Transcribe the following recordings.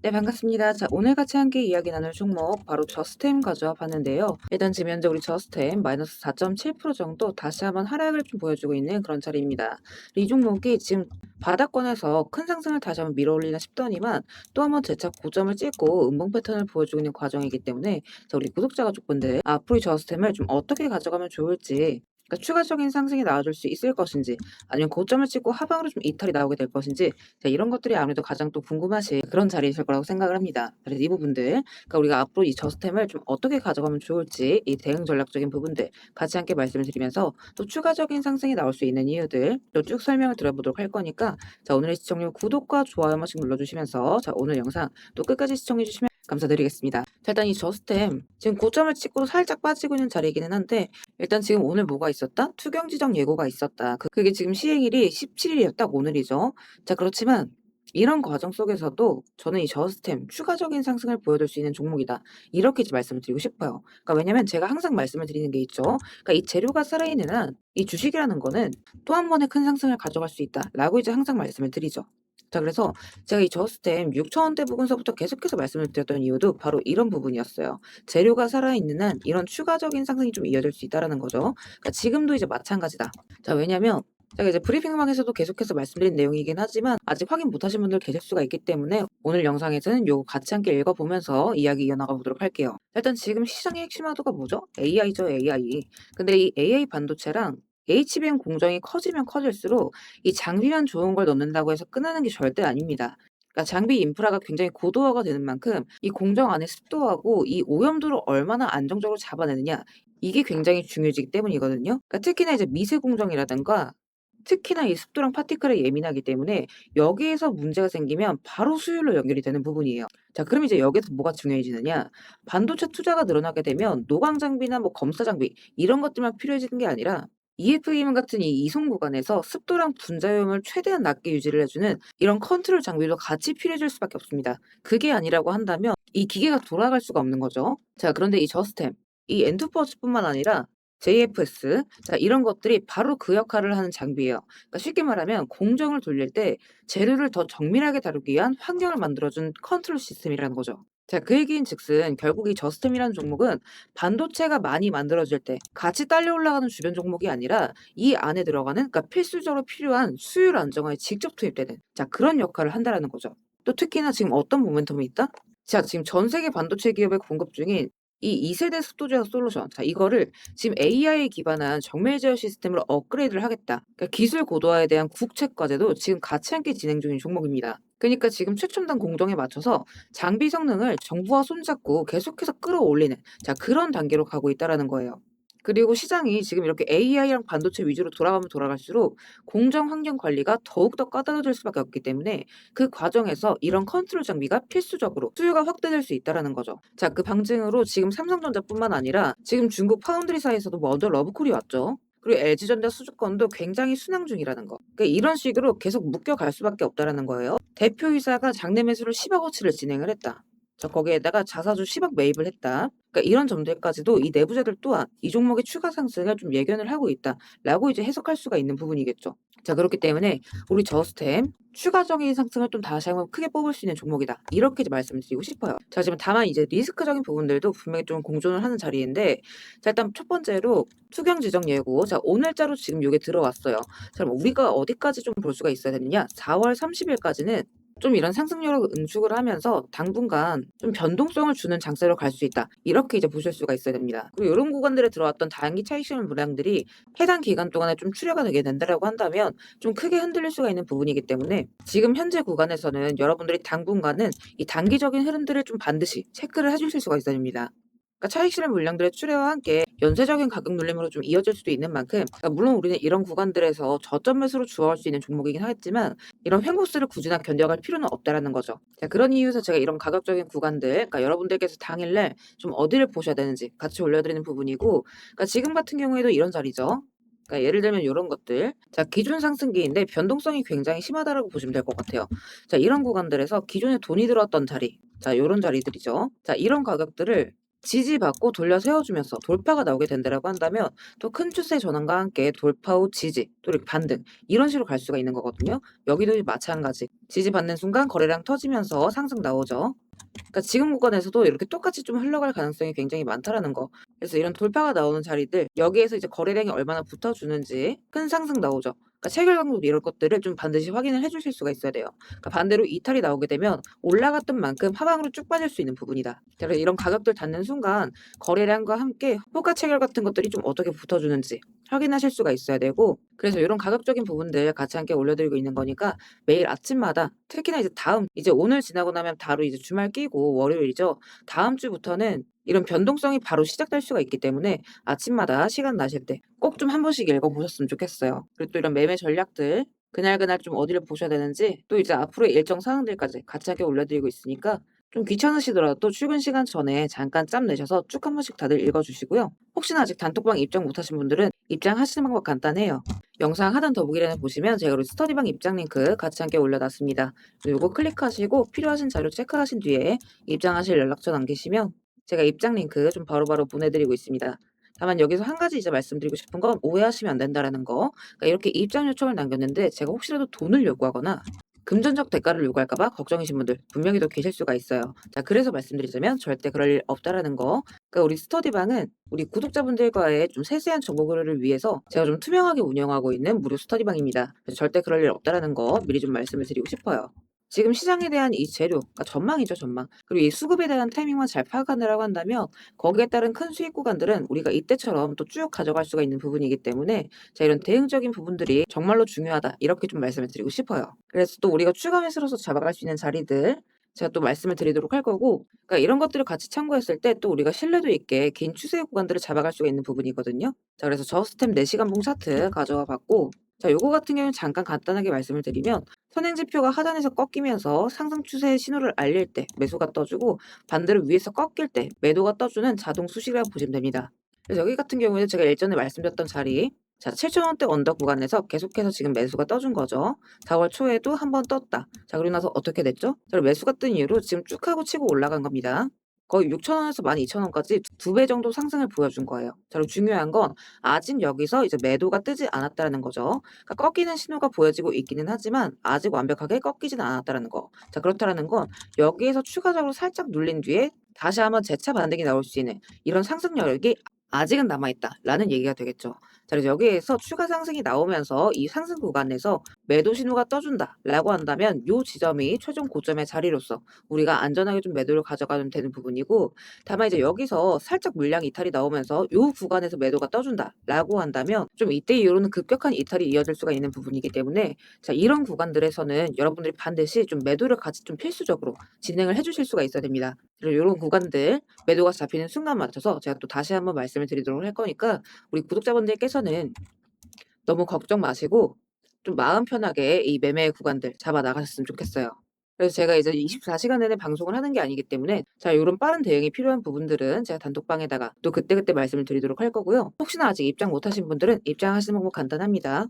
네, 반갑습니다. 자, 오늘 같이 함께 이야기 나눌 종목 바로 저스템 가져와 봤는데요. 일단 지금 현재 우리 저스템 마이너스 4.7% 정도 다시 한번 하락을 좀 보여주고 있는 그런 자리입니다. 이 종목이 지금 바닥권에서 큰 상승을 다시 한번 밀어올리나 싶더니만 또 한번 재차 고점을 찍고 음봉 패턴을 보여주고 있는 과정이기 때문에 자, 우리 구독자 가족분들 앞으로 이 저스템을 좀 어떻게 가져가면 좋을지, 그러니까 추가적인 상승이 나와줄 수 있을 것인지, 아니면 고점을 찍고 하방으로 좀 이탈이 나오게 될 것인지, 자, 이런 것들이 아무래도 가장 또 궁금하신 그런 자리이실 거라고 생각을 합니다. 그래서 이 부분들, 그러니까 우리가 앞으로 이 저스템을 좀 어떻게 가져가면 좋을지, 이 대응 전략적인 부분들 같이 함께 말씀을 드리면서 또 추가적인 상승이 나올 수 있는 이유들 또 쭉 설명을 드려보도록 할 거니까, 자, 오늘의 시청률 구독과 좋아요 한 번씩 눌러주시면서, 자, 오늘 영상 또 끝까지 시청해 주시면 감사드리겠습니다. 자, 일단 이 저스템 지금 고점을 찍고 살짝 빠지고 있는 자리이기는 한데, 일단 지금 오늘 뭐가 있었다? 투경 지정 예고가 있었다. 그게 지금 시행일이 17일이었다. 딱 오늘이죠. 자, 그렇지만 이런 과정 속에서도 저는 이 저스템 추가적인 상승을 보여줄 수 있는 종목이다, 이렇게 이제 말씀을 드리고 싶어요. 그러니까 왜냐면 제가 항상 말씀을 드리는 게 있죠. 그러니까 이 재료가 살아있는 한 이 주식이라는 거는 또 한 번의 큰 상승을 가져갈 수 있다라고 이제 항상 말씀을 드리죠. 자, 그래서 제가 이 저스템 6,000원대 부근서부터 계속해서 말씀을 드렸던 이유도 바로 이런 부분이었어요. 재료가 살아있는 한 이런 추가적인 상승이 좀 이어질 수 있다라는 거죠. 그러니까 지금도 이제 마찬가지다. 자, 왜냐면 제가 이제 브리핑방에서도 계속해서 말씀드린 내용이긴 하지만 아직 확인 못하신 분들 계실 수가 있기 때문에 오늘 영상에서는 요거 같이 함께 읽어보면서 이야기 이어나가 보도록 할게요. 일단 지금 시장의 핵심 화두가 뭐죠? AI죠, AI. 근데 이 AI 반도체랑 HBM 공정이 커지면 커질수록 이 장비만 좋은 걸 넣는다고 해서 끝나는 게 절대 아닙니다. 그러니까 장비 인프라가 굉장히 고도화가 되는 만큼 이 공정 안에 습도하고 이 오염도를 얼마나 안정적으로 잡아내느냐, 이게 굉장히 중요해지기 때문이거든요. 그러니까 특히나 이제 미세 공정이라든가 특히나 이 습도랑 파티클에 예민하기 때문에 여기에서 문제가 생기면 바로 수율로 연결이 되는 부분이에요. 자, 그럼 이제 여기서 뭐가 중요해지느냐? 반도체 투자가 늘어나게 되면 노광 장비나 뭐 검사 장비 이런 것들만 필요해지는 게 아니라 EFEM 같은 이 이송 구간에서 습도랑 분자율을 최대한 낮게 유지를 해주는 이런 컨트롤 장비도 같이 필요해질 수밖에 없습니다. 그게 아니라고 한다면 이 기계가 돌아갈 수가 없는 거죠. 자, 그런데 이 저스템, 이 엔투퍼스뿐만 아니라 JFS, 자, 이런 것들이 바로 그 역할을 하는 장비예요. 그러니까 쉽게 말하면 공정을 돌릴 때 재료를 더 정밀하게 다루기 위한 환경을 만들어준 컨트롤 시스템이라는 거죠. 자, 그 얘기인 즉슨 결국 이 저스템이라는 종목은 반도체가 많이 만들어질 때 같이 딸려 올라가는 주변 종목이 아니라 이 안에 들어가는, 그러니까 필수적으로 필요한 수율 안정화에 직접 투입되는, 자, 그런 역할을 한다라는 거죠. 또 특히나 지금 어떤 모멘텀이 있다? 자, 지금 전 세계 반도체 기업에 공급 중인 이 2세대 습도 제어 솔루션. 자, 이거를 지금 AI에 기반한 정밀 제어 시스템으로 업그레이드를 하겠다. 그러니까 기술 고도화에 대한 국책 과제도 지금 같이 함께 진행 중인 종목입니다. 그러니까 지금 최첨단 공정에 맞춰서 장비 성능을 정부와 손잡고 계속해서 끌어올리는, 자, 그런 단계로 가고 있다라는 거예요. 그리고 시장이 지금 이렇게 AI랑 반도체 위주로 돌아가면 돌아갈수록 공정 환경 관리가 더욱더 까다로워질 수밖에 없기 때문에 그 과정에서 이런 컨트롤 장비가 필수적으로 수요가 확대될 수 있다라는 거죠. 자, 그 방증으로 지금 삼성전자뿐만 아니라 지금 중국 파운드리사에서도 먼저 러브콜이 왔죠. 그리고 LG전자 수주권도 굉장히 순항 중이라는 거. 그러니까 이런 식으로 계속 묶여갈 수밖에 없다라는 거예요. 대표이사가 장내 매수를 10억어치를 진행을 했다. 자, 거기에다가 자사주 10억 매입을 했다. 그러니까 이런 점들까지도 이 내부자들 또한 이 종목의 추가 상승을 좀 예견을 하고 있다라고 이제 해석할 수가 있는 부분이겠죠. 자, 그렇기 때문에 우리 저스템 추가적인 상승을 좀 다시 한번 크게 뽑을 수 있는 종목이다, 이렇게 이제 말씀을 드리고 싶어요. 자, 지금 다만 이제 리스크적인 부분들도 분명히 좀 공존을 하는 자리인데, 자, 일단 첫 번째로 투경 지정 예고. 자, 오늘자로 지금 요게 들어왔어요. 자, 그럼 우리가 어디까지 좀 볼 수가 있어야 되느냐? 4월 30일까지는 좀 이런 상승률을 응축을 하면서 당분간 좀 변동성을 주는 장세로 갈 수 있다, 이렇게 이제 보실 수가 있어야 됩니다. 그리고 이런 구간들에 들어왔던 단기 차익 실현 물량들이 해당 기간 동안에 좀 출회가 되게 된다라고 한다면 좀 크게 흔들릴 수가 있는 부분이기 때문에 지금 현재 구간에서는 여러분들이 당분간은 이 단기적인 흐름들을 좀 반드시 체크를 해주실 수가 있어야 됩니다. 그러니까 차익 실현 물량들의 출회와 함께 연쇄적인 가격 눌림으로 좀 이어질 수도 있는 만큼, 그러니까 물론 우리는 이런 구간들에서 저점 매수로 주어할 수 있는 종목이긴 하겠지만 이런 횡보세를 굳이 견뎌갈 필요는 없다라는 거죠. 자, 그런 이유에서 제가 이런 가격적인 구간들, 그러니까 여러분들께서 당일날 좀 어디를 보셔야 되는지 같이 올려드리는 부분이고, 그러니까 지금 같은 경우에도 이런 자리죠. 그러니까 예를 들면 이런 것들, 자, 기존 상승기인데 변동성이 굉장히 심하다라고 보시면 될 것 같아요. 자, 이런 구간들에서 기존에 돈이 들어왔던 자리, 자, 요런 자리들이죠. 자, 이런 가격들을 지지받고 돌려 세워주면서 돌파가 나오게 된다라고 한다면 또 큰 추세 전환과 함께 돌파 후 지지 또 이렇게 반등 이런 식으로 갈 수가 있는 거거든요. 여기도 마찬가지. 지지받는 순간 거래량 터지면서 상승 나오죠. 그러니까 지금 구간에서도 이렇게 똑같이 좀 흘러갈 가능성이 굉장히 많다라는 거. 그래서 이런 돌파가 나오는 자리들 여기에서 이제 거래량이 얼마나 붙어주는지 큰 상승 나오죠. 그러니까 체결 강도 이런 것들을 좀 반드시 확인을 해주실 수가 있어야 돼요. 그러니까 반대로 이탈이 나오게 되면 올라갔던 만큼 하방으로 쭉 빠질 수 있는 부분이다. 그래서 이런 가격들 닿는 순간 거래량과 함께 호가 체결 같은 것들이 좀 어떻게 붙어주는지 확인하실 수가 있어야 되고 그래서 이런 가격적인 부분들 같이 함께 올려드리고 있는 거니까 매일 아침마다 특히나 이제 이제 오늘 지나고 나면 바로 이제 주말 끼고 월요일이죠. 다음 주부터는 이런 변동성이 바로 시작될 수가 있기 때문에 아침마다 시간 나실 때 꼭 좀 한 번씩 읽어보셨으면 좋겠어요. 그리고 또 이런 매매 전략들 그날그날 좀 어디를 보셔야 되는지 또 이제 앞으로의 일정 사항들까지 같이 함께 올려드리고 있으니까 좀 귀찮으시더라도 출근 시간 전에 잠깐 짬 내셔서 쭉 한 번씩 다들 읽어주시고요. 혹시나 아직 단톡방 입장 못하신 분들은 입장하시는 방법 간단해요. 영상 하단 더보기란에 보시면 제가 우리 스터디방 입장 링크 같이 함께 올려놨습니다. 요거 클릭하시고 필요하신 자료 체크하신 뒤에 입장하실 연락처 남기시면 제가 입장 링크 좀 바로바로 보내드리고 있습니다. 다만 여기서 한 가지 이제 말씀드리고 싶은 건 오해하시면 안 된다라는 거. 그러니까 이렇게 입장 요청을 남겼는데 제가 혹시라도 돈을 요구하거나 금전적 대가를 요구할까 봐 걱정이신 분들 분명히 더 계실 수가 있어요. 자, 그래서 말씀드리자면 절대 그럴 일 없다라는 거. 그러니까 우리 스터디방은 우리 구독자분들과의 좀 세세한 정보 교류를 위해서 제가 좀 투명하게 운영하고 있는 무료 스터디방입니다. 그래서 절대 그럴 일 없다라는 거 미리 좀 말씀을 드리고 싶어요. 지금 시장에 대한 이 재료, 그러니까 전망이죠, 전망. 그리고 이 수급에 대한 타이밍만 잘 파악하느라고 한다면 거기에 따른 큰 수익 구간들은 우리가 이때처럼 또 쭉 가져갈 수가 있는 부분이기 때문에 자, 이런 대응적인 부분들이 정말로 중요하다. 이렇게 좀 말씀을 드리고 싶어요. 그래서 또 우리가 추가 매수로서 잡아갈 수 있는 자리들 제가 또 말씀을 드리도록 할 거고 그러니까 이런 것들을 같이 참고했을 때 또 우리가 신뢰도 있게 긴 추세 구간들을 잡아갈 수가 있는 부분이거든요. 자, 그래서 저스템 4시간 봉 차트 가져와 봤고 자, 요거 같은 경우는 잠깐 간단하게 말씀을 드리면 선행 지표가 하단에서 꺾이면서 상승 추세의 신호를 알릴 때 매수가 떠주고 반대로 위에서 꺾일 때 매도가 떠주는 자동 수식이라고 보시면 됩니다. 그래서 여기 같은 경우에는 제가 예전에 말씀드렸던 자리 자, 7,000원대 언더 구간에서 계속해서 지금 매수가 떠준 거죠. 4월 초에도 한 번 떴다. 자, 그리고 나서 어떻게 됐죠? 자, 매수가 뜬 이후로 지금 쭉 하고 치고 올라간 겁니다. 거의 6,000원에서 12,000원까지 2배 정도 상승을 보여준 거예요. 자, 그리고 중요한 건 아직 여기서 이제 매도가 뜨지 않았다는 거죠. 그러니까 꺾이는 신호가 보여지고 있기는 하지만 아직 완벽하게 꺾이지는 않았다는 거. 자, 그렇다라는 건 여기에서 추가적으로 살짝 눌린 뒤에 다시 한번 재차 반등이 나올 수 있는 이런 상승 여력이 아직은 남아있다라는 얘기가 되겠죠. 자, 그래서 여기에서 추가 상승이 나오면서 이 상승 구간에서 매도 신호가 떠준다라고 한다면 요 지점이 최종 고점의 자리로서 우리가 안전하게 좀 매도를 가져가면 되는 부분이고 다만 이제 여기서 살짝 물량 이탈이 나오면서 요 구간에서 매도가 떠준다라고 한다면 좀 이때 이후로는 급격한 이탈이 이어질 수가 있는 부분이기 때문에 자, 이런 구간들에서는 여러분들이 반드시 좀 매도를 같이 좀 필수적으로 진행을 해주실 수가 있어야 됩니다. 그리고 이런 구간들 매도가 잡히는 순간 맞춰서 제가 또 다시 한번 말씀을 드리도록 할 거니까 우리 구독자분들께서는 너무 걱정 마시고 좀 마음 편하게 이 매매 구간들 잡아 나가셨으면 좋겠어요. 그래서 제가 이제 24시간 내내 방송을 하는 게 아니기 때문에 자, 요런 빠른 대응이 필요한 부분들은 제가 단톡방에다가 또 그때그때 말씀을 드리도록 할 거고요. 혹시나 아직 입장 못 하신 분들은 입장하시는 방법 간단합니다.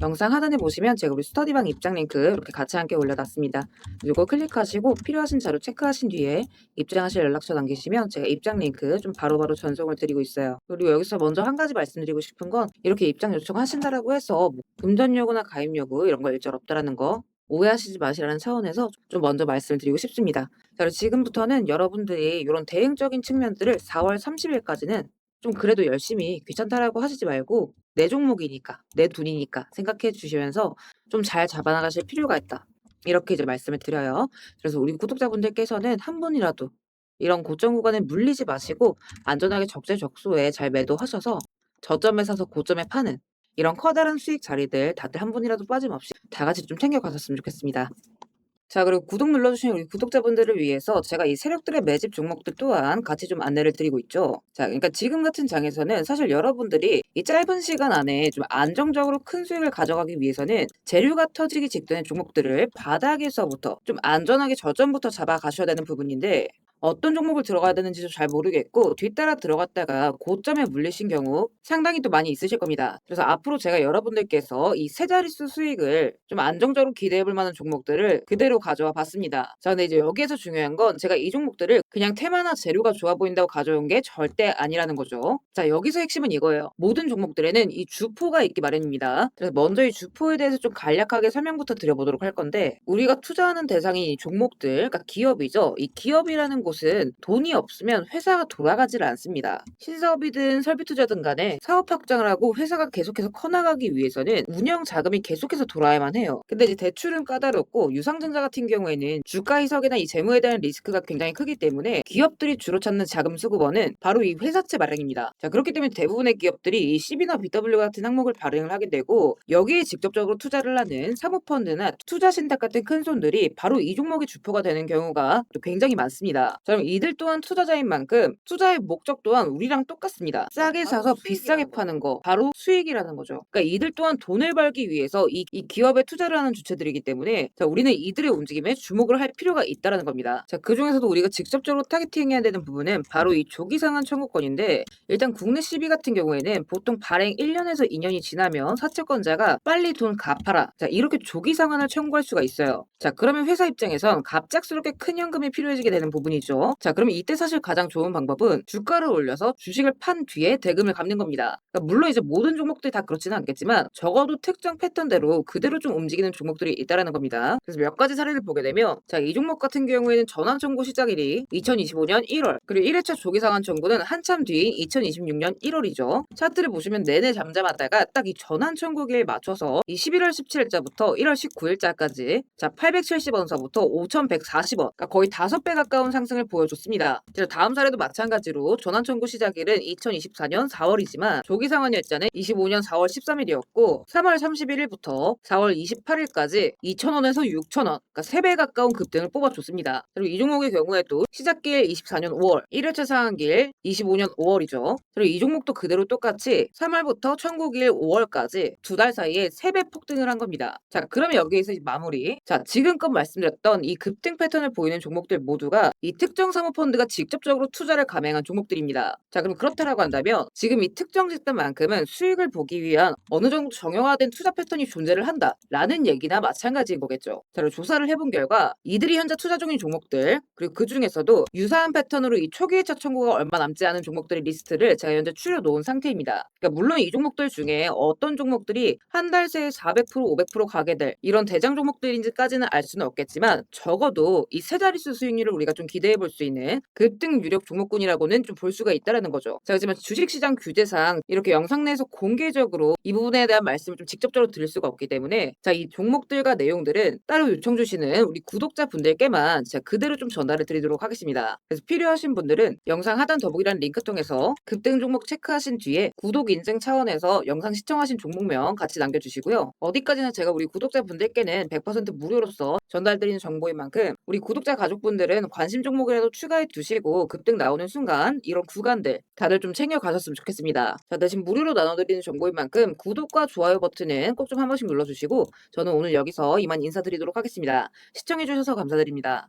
영상 하단에 보시면 제가 우리 스터디방 입장 링크 이렇게 같이 함께 올려놨습니다. 요거 클릭하시고 필요하신 자료 체크하신 뒤에 입장하실 연락처 남기시면 제가 입장 링크 좀 바로바로 전송을 드리고 있어요. 그리고 여기서 먼저 한 가지 말씀드리고 싶은 건 이렇게 입장 요청하신다라고 해서 뭐 금전 요구나 가입 요구 이런 거 일절 없다라는 거 오해하시지 마시라는 차원에서 좀 먼저 말씀을 드리고 싶습니다. 자, 그리고 지금부터는 여러분들이 이런 대응적인 측면들을 4월 30일까지는 좀 그래도 열심히 귀찮다라고 하시지 말고 내 종목이니까 내 돈이니까 생각해 주시면서 좀 잘 잡아나가실 필요가 있다. 이렇게 이제 말씀을 드려요. 그래서 우리 구독자분들께서는 한 분이라도 이런 고점 구간에 물리지 마시고 안전하게 적재적소에 잘 매도하셔서 저점에 사서 고점에 파는 이런 커다란 수익 자리들 다들 한 분이라도 빠짐없이 다 같이 좀 챙겨 가셨으면 좋겠습니다. 자, 그리고 구독 눌러주신 우리 구독자분들을 위해서 제가 이 세력들의 매집 종목들 또한 같이 좀 안내를 드리고 있죠. 자, 그러니까 지금 같은 장에서는 사실 여러분들이 이 짧은 시간 안에 좀 안정적으로 큰 수익을 가져가기 위해서는 재료가 터지기 직전의 종목들을 바닥에서부터 좀 안전하게 저점부터 잡아가셔야 되는 부분인데 어떤 종목을 들어가야 되는지도 잘 모르겠고 뒤따라 들어갔다가 고점에 물리신 경우 상당히 또 많이 있으실 겁니다. 그래서 앞으로 제가 여러분들께서 이 세 자릿수 수익을 좀 안정적으로 기대해 볼 만한 종목들을 그대로 가져와 봤습니다. 자, 근데 이제 여기에서 중요한 건 제가 이 종목들을 그냥 테마나 재료가 좋아 보인다고 가져온 게 절대 아니라는 거죠. 자, 여기서 핵심은 이거예요. 모든 종목들에는 이 주포가 있기 마련입니다. 그래서 먼저 이 주포에 대해서 좀 간략하게 설명부터 드려보도록 할 건데, 우리가 투자하는 대상이 이 종목들, 그러니까 기업이죠. 이 기업이라는 곳은 돈이 없으면 회사가 돌아가지를 않습니다. 신사업이든 설비 투자든 간에 사업 확장을 하고 회사가 계속해서 커나가기 위해서는 운영 자금이 계속해서 돌아야만 해요. 근데 이제 대출은 까다롭고 유상증자 같은 경우에는 주가 희석이나 이 재무에 대한 리스크가 굉장히 크기 때문에 기업들이 주로 찾는 자금 수급원은 바로 이 회사채 발행입니다. 자, 그렇기 때문에 대부분의 기업들이 이 CB나 BW 같은 항목을 발행을 하게 되고 여기에 직접적으로 투자를 하는 사모펀드나 투자신탁 같은 큰 손들이 바로 이 종목의 주포가 되는 경우가 또 굉장히 많습니다. 자, 그럼 이들 또한 투자자인 만큼 투자의 목적 또한 우리랑 똑같습니다. 싸게 사서 비싸게 파는 거, 바로 수익이라는 거죠. 그러니까 이들 또한 돈을 벌기 위해서 이 기업에 투자를 하는 주체들이기 때문에 자, 우리는 이들의 움직임에 주목을 할 필요가 있다는 겁니다. 자, 그 중에서도 우리가 직접적으로 타겟팅해야 되는 부분은 바로 이 조기상한 청구권인데, 일단 국내 CB 같은 경우에는 보통 발행 1년에서 2년이 지나면 사채권자가 빨리 돈 갚아라, 자, 이렇게 조기 상환을 청구할 수가 있어요. 자, 그러면 회사 입장에선 갑작스럽게 큰 현금이 필요해지게 되는 부분이죠. 자, 그러면 이때 사실 가장 좋은 방법은 주가를 올려서 주식을 판 뒤에 대금을 갚는 겁니다. 그러니까 물론 이제 모든 종목들이 다 그렇지는 않겠지만 적어도 특정 패턴대로 그대로 좀 움직이는 종목들이 있다라는 겁니다. 그래서 몇 가지 사례를 보게 되면, 자, 이 종목 같은 경우에는 전환 청구 시작일이 2025년 1월, 그리고 1회차 조기 상환 청구는 한참 뒤인 2026년 1월이죠. 차트를 보시면 내내 잠잠하다가 딱 이 전환 청구기에 맞춰서 이 11월 17일자부터 1월 19일자까지 자, 870원서부터 5140원, 그러니까 거의 5배 가까운 상승을 보여줬습니다. 그래서 다음 사례도 마찬가지로 전환 청구 시작일은 2024년 4월이지만 조기 상환 일자는 25년 4월 13일이었고 3월 31일부터 4월 28일까지 2,000원에서 6,000원, 그러니까 3배 가까운 급등을 뽑아줬습니다. 그리고 이 종목의 경우에도 시작길 24년 5월, 1회차 상한길 25년 5월이죠. 그리고 이 종목도 그대로 똑같이 3월부터 청구길 5월까지 두 달 사이에 3배 폭등을 한 겁니다. 자, 그러면 여기에서 이제 마무리. 자, 지금껏 말씀드렸던 이 급등 패턴을 보이는 종목들 모두가 이 특정 사모펀드가 직접적으로 투자를 감행한 종목들입니다. 자, 그럼 그렇다라고 한다면 지금 이 특정 집단만큼은 수익을 보기 위한 어느 정도 정형화된 투자 패턴이 존재를 한다라는 얘기나 마찬가지인 거겠죠. 자, 그리고 조사를 해본 결과 이들이 현재 투자 중인 종목들, 그리고 그 중에서도 유사한 패턴으로 이 초기 회차 청구가 얼마 남지 않은 종목들의 리스트를 제가 현재 추려놓은 상태입니다. 그러니까 물론 이 종목들 중에 어떤 종목들이 한 달 새에 400%, 500% 가게 될 이런 대장 종목들인지까지는 알 수는 없겠지만 적어도 이 세 자릿수 수익률을 우리가 좀 기대해 볼 수 있는 급등 유력 종목군이라고는 좀 볼 수가 있다라는 거죠. 자, 하지만 주식시장 규제상 이렇게 영상 내에서 공개적으로 이 부분에 대한 말씀을 좀 직접적으로 드릴 수가 없기 때문에 자, 이 종목들과 내용들은 따로 요청 주시는 우리 구독자분들께만 제가 그대로 좀 전달을 드리도록 하겠습니다. 그래서 필요하신 분들은 영상 하단 더보기란 링크 통해서 급등 종목 체크하신 뒤에 구독 인증 차원에서 영상 시청하신 종목명 같이 남겨주시고요. 어디까지나 제가 우리 구독자분들께는 100% 무료로서 전달드리는 정보인 만큼 우리 구독자 가족분들은 관심 종목이라도 추가해 두시고 급등 나오는 순간 이런 구간들 다들 좀 챙겨 가셨으면 좋겠습니다. 자, 대신 무료로 나눠드리는 정보인 만큼 구독과 좋아요 버튼은 꼭 좀 한 번씩 눌러주시고 저는 오늘 여기서 이만 인사드리도록 하겠습니다. 시청해주셔서 감사드립니다.